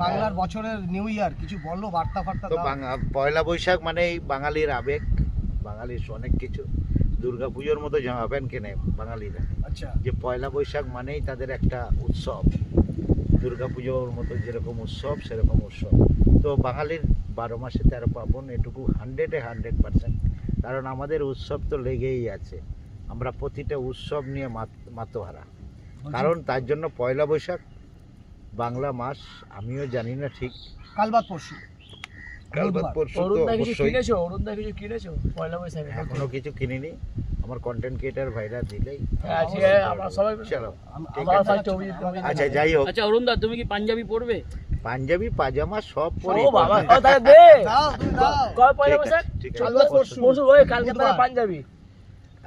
বাংলার বছরের new year কিছু বললো বার্তা ফার্তা তো দাও। পয়লা বৈশাখ মানেই বাঙালির আবেগ, বাঙালির অনেক কিছু। দুর্গাপুজোর মতো জামা প্যান্ট কেনে বাঙালিরা, আচ্ছা যে পয়লা বৈশাখ মানেই তাদের একটা উৎসব। দুর্গাপুজোর মতো যেরকম উৎসব সেরকম উৎসব। তো বাঙালির 12 মাসে 13 পার্বণ, এটুকু 100% কারণ আমাদের উৎসব তো লেগেই আছে। আমরা প্রতিটা উৎসব নিয়ে মাতোহারা। কারণ তার জন্য পয়লা বৈশাখ বাংলা মাস আমিও জানি না ঠিক, কাল বাদ পরশু কাল বাদ পরশু তো অরুণদা কিছু অবশ্যই। কিনেছো? অরুণদা কিছু কিনেছো পয়লা বৈশাখে? এখনো কিছু কিনিনি, আমার কন্টেন্ট ক্রিয়েটার ভাইরা দিলেই। হ্যাঁ, ঠিক আছে, আমরা সবাই চলো ঠিক আমার আছে। ভাই ছবি আচ্ছা যাই হোক, আচ্ছা অরুণদা, তুমি কি পাঞ্জাবি পরবে? পাঞ্জাবি পাজামা সব পরি। ও বাবা, ও তাহলে দে। দাও তুমি দাও। কয় পয়লা ঠিক বৈশাখ? আছে, ঠিক আছে। কাল বাদ পরশু। পরশু ওই কালকে তারা বুধবার। পাঞ্জাবি,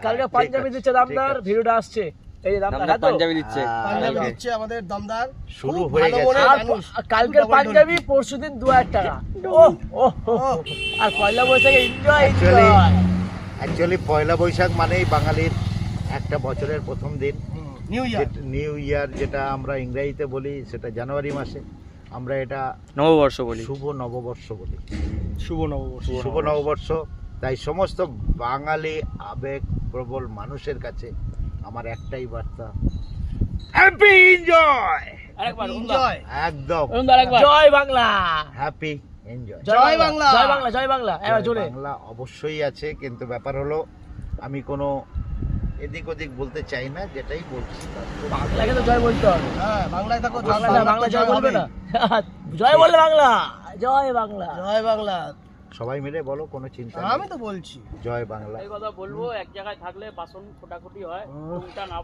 কালকে ঠিক পাঞ্জাবি আছে, দিচ্ছে দামদার, ঠিক আছে। ভিডিওটা আসছে। এই যে দামদার, দামদার হ্যাঁ তো? পাঞ্জাবি দিচ্ছে। পাঞ্জাবি আচ্ছা, দিচ্ছে আমাদের দমদার। শুরু খুব হয়ে ভালো গেছে। মনের আর মানুষ। কালকের ডবল পাঞ্জাবি, পরশুদিন 2000 টাকা। ও ও ও, আর পয়লা বৈশাখে এনজয় Actually, এনজয়। অ্যাকচুয়ালি পয়লা বৈশাখ মানেই বাঙালির একটা বছরের প্রথম দিন। New year. নিউ ইয়ার যেটা আমরা ইংরেজিতে বলি, সেটা জানুয়ারি মাসে। আমরা এটা নববর্ষ বলি। শুভ নববর্ষ বলি। শুভ নববর্ষ। শুভ নববর্ষ। তাই সমস্ত বাঙালি আবেগ প্রবল মানুষের কাছে আমার একটাই বার্তা, হ্যাপি এনজয়। আরেকবার এনজয়। একদম অরুণদা আরেকবার। জয় বাংলা, হ্যাপি এনজয়। জয় বাংলা। জয় বাংলা, জয় বাংলা। এবার জোরে। বাংলা অবশ্যই আছে, কিন্তু ব্যাপার হলো আমি কোনো এদিক ওদিক বলতে চাই না, যেটাই বলছি তার তো বাংলাকে তো জয় বলতে হবে। হ্যাঁ বাংলায় থাকো বাংলা বাংলা বাংলা জয় বলবে হবে। না? জয় বললে বাংলা, জয় বাংলা। জয় বাংলা। সবাই মিলে বলো, কোনো চিন্তা নেই। আমি তো বলছি জয় বাংলা। এই কথা বলবো, এক জায়গায় থাকলে বাসন ফোটাফুটি হয়, কোনটা না